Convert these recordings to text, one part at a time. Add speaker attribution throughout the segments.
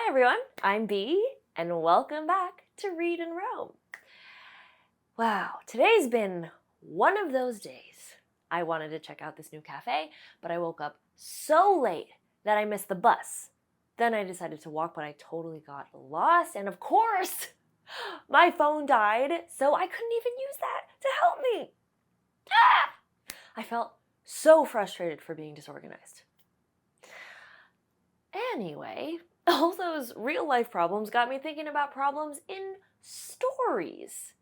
Speaker 1: Hi everyone, I'm Bee, and welcome back to Read and Roam. Wow, today's been one of those days. I wanted to check out this new cafe, but I woke up so late that I missed the bus. Then I decided to walk, but I totally got lost, and of course, my phone died, so I couldn't even use that to help me. I felt so frustrated for being disorganized. Anyway, all those real-life problems got me thinking about problems in stories.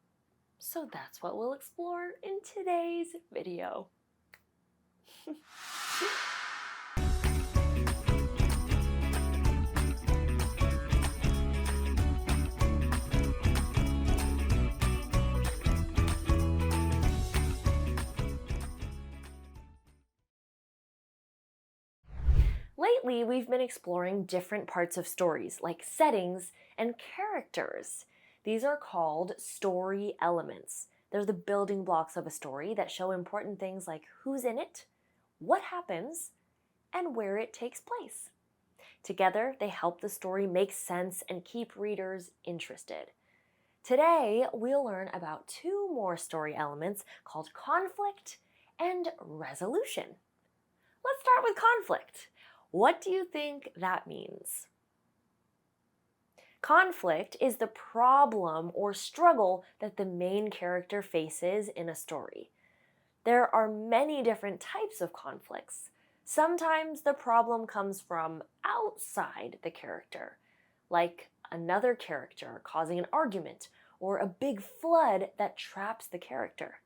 Speaker 1: So that's what we'll explore in today's video. Lately, we've been exploring different parts of stories, like settings and characters. These are called story elements. They're the building blocks of a story that show important things like who's in it, what happens, and where it takes place. Together, they help the story make sense and keep readers interested. Today, we'll learn about two more story elements called conflict and resolution. Let's start with conflict. What do you think that means? Conflict is the problem or struggle that the main character faces in a story. There are many different types of conflicts. Sometimes the problem comes from outside the character, like another character causing an argument or a big flood that traps the character.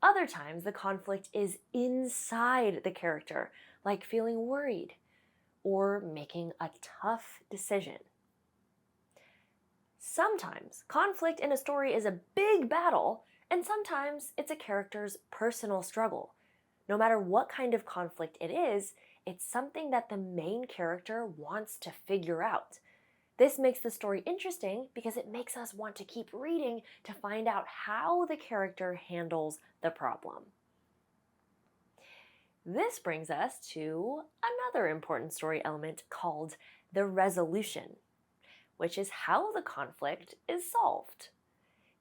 Speaker 1: Other times the conflict is inside the character, like feeling worried or making a tough decision. Sometimes conflict in a story is a big battle, and sometimes it's a character's personal struggle. No matter what kind of conflict it is, it's something that the main character wants to figure out. This makes the story interesting because it makes us want to keep reading to find out how the character handles the problem. This brings us to another important story element called the resolution, which is how the conflict is solved.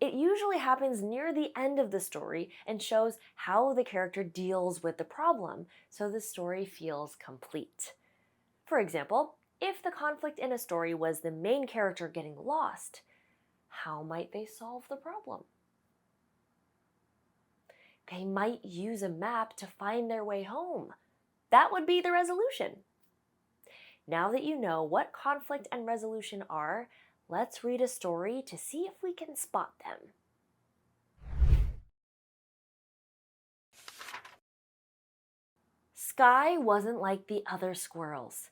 Speaker 1: It usually happens near the end of the story and shows how the character deals with the problem, so the story feels complete. For example, if the conflict in a story was the main character getting lost, how might they solve the problem? They might use a map to find their way home. That would be the resolution. Now that you know what conflict and resolution are, let's read a story to see if we can spot them. Sky wasn't like the other squirrels.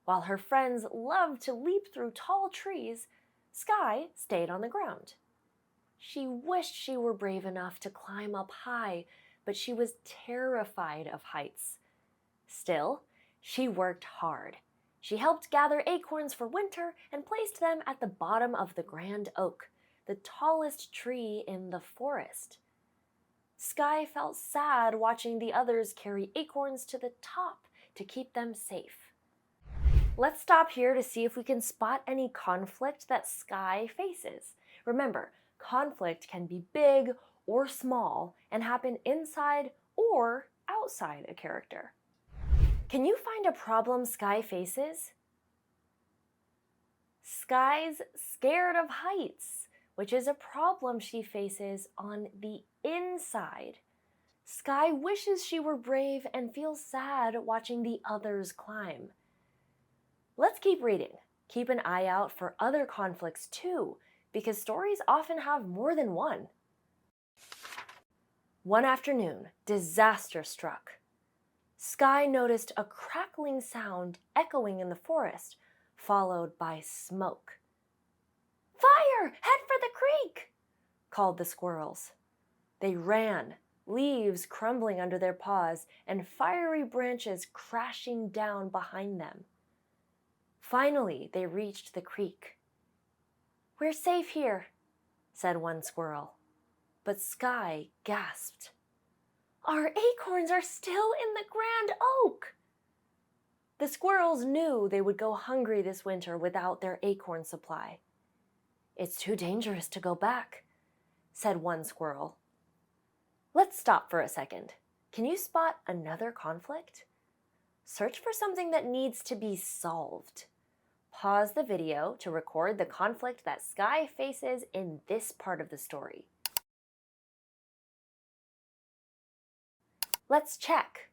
Speaker 1: While her friends loved to leap through tall trees, Sky stayed on the ground. She wished she were brave enough to climb up high, but she was terrified of heights. Still, she worked hard. She helped gather acorns for winter and placed them at the bottom of the grand oak, the tallest tree in the forest. Sky felt sad watching the others carry acorns to the top to keep them safe. Let's stop here to see if we can spot any conflict that Sky faces. Remember, conflict can be big or small and happen inside or outside a character. Can you find a problem Sky faces? Sky's scared of heights, which is a problem she faces on the inside. Sky wishes she were brave and feels sad watching the others climb. Let's keep reading. Keep an eye out for other conflicts too, because stories often have more than one. One afternoon, disaster struck. Sky noticed a crackling sound echoing in the forest, followed by smoke. "Fire! Head for the creek!" called the squirrels. They ran, leaves crumbling under their paws and fiery branches crashing down behind them. Finally, they reached the creek. "We're safe here," said one squirrel. But Sky gasped. "Our acorns are still in the grand oak." The squirrels knew they would go hungry this winter without their acorn supply. "It's too dangerous to go back," said one squirrel. "Let's stop for a second. Can you spot another conflict? Search for something that needs to be solved. Pause the video to record the conflict that Sky faces in this part of the story." Let's check.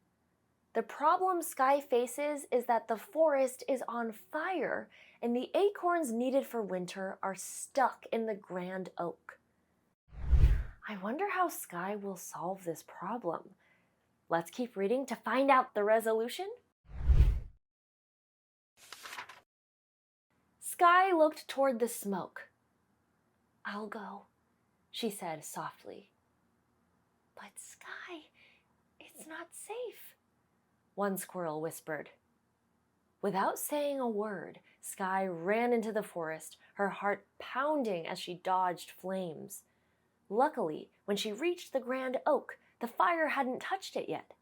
Speaker 1: The problem Sky faces is that the forest is on fire and the acorns needed for winter are stuck in the grand oak. I wonder how Sky will solve this problem. Let's keep reading to find out the resolution. Sky looked toward the smoke. "I'll go," she said softly. "But Sky, it's not safe," one squirrel whispered. Without saying a word, Sky ran into the forest, her heart pounding as she dodged flames. Luckily, when she reached the grand oak, the fire hadn't touched it yet.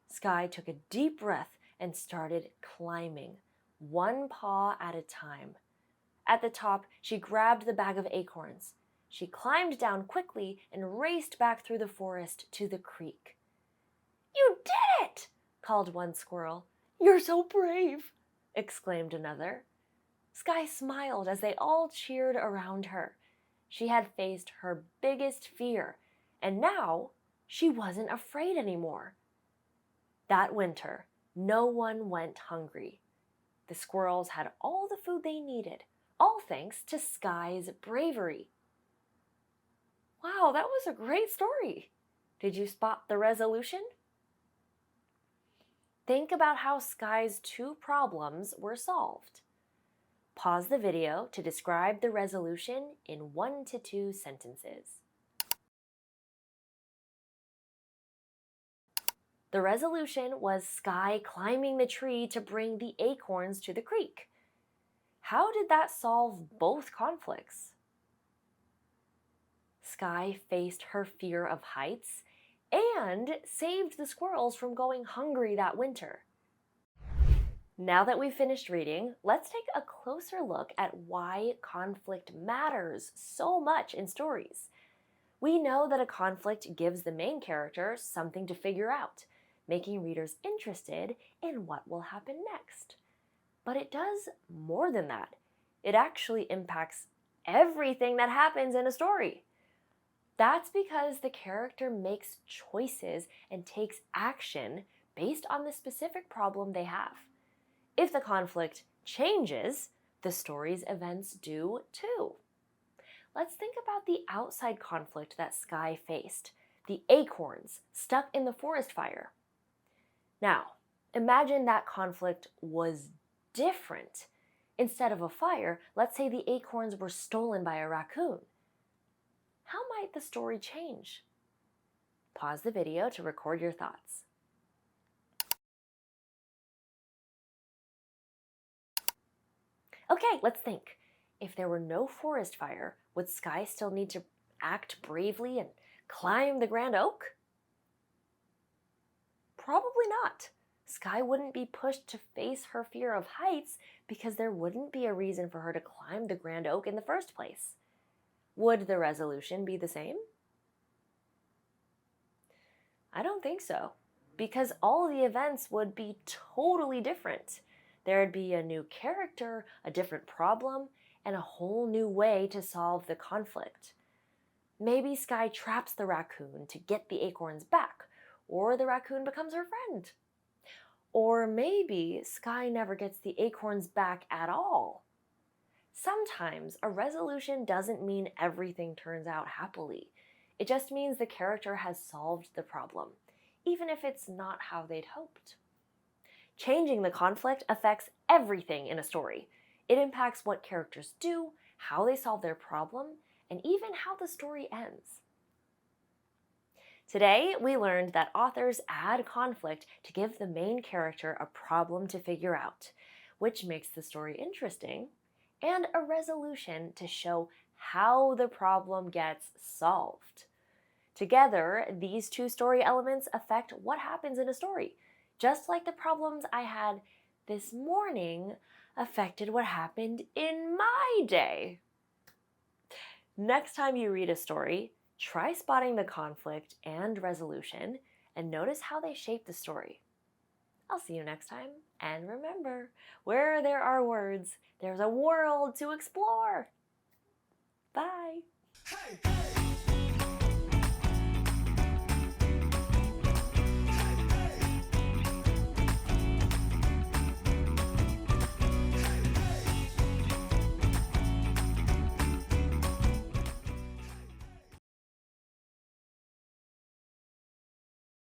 Speaker 1: Sky took a deep breath and started climbing, one paw at a time. At the top, she grabbed the bag of acorns. She climbed down quickly and raced back through the forest to the creek. "You did it!" called one squirrel. "You're so brave!" exclaimed another. Sky smiled as they all cheered around her. She had faced her biggest fear, and now she wasn't afraid anymore. That winter, no one went hungry. The squirrels had all the food they needed, all thanks to Sky's bravery. Wow, that was a great story. Did you spot the resolution? Think about how Sky's two problems were solved. Pause the video to describe the resolution in 1 to 2 sentences. The resolution was Sky climbing the tree to bring the acorns to the creek. How did that solve both conflicts? Sky faced her fear of heights and saved the squirrels from going hungry that winter. Now that we've finished reading, let's take a closer look at why conflict matters so much in stories. We know that a conflict gives the main character something to figure out, making readers interested in what will happen next. But it does more than that. It actually impacts everything that happens in a story. That's because the character makes choices and takes action based on the specific problem they have. If the conflict changes, the story's events do too. Let's think about the outside conflict that Sky faced, the acorns stuck in the forest fire. Now, imagine that conflict was different. Instead of a fire, let's say the acorns were stolen by a raccoon. How might the story change? Pause the video to record your thoughts. Okay, let's think. If there were no forest fire, would Sky still need to act bravely and climb the grand oak? Probably not. Sky wouldn't be pushed to face her fear of heights because there wouldn't be a reason for her to climb the grand oak in the first place. Would the resolution be the same? I don't think so, because all the events would be totally different. There'd be a new character, a different problem, and a whole new way to solve the conflict. Maybe Sky traps the raccoon to get the acorns back, or the raccoon becomes her friend. Or maybe Sky never gets the acorns back at all. Sometimes a resolution doesn't mean everything turns out happily. It just means the character has solved the problem, even if it's not how they'd hoped. Changing the conflict affects everything in a story. It impacts what characters do, how they solve their problem, and even how the story ends. Today, we learned that authors add conflict to give the main character a problem to figure out, which makes the story interesting, and a resolution to show how the problem gets solved. Together, these two story elements affect what happens in a story, just like the problems I had this morning affected what happened in my day. Next time you read a story, try spotting the conflict and resolution and notice how they shape the story. I'll see you next time, and remember, where there are words, there's a world to explore. Bye.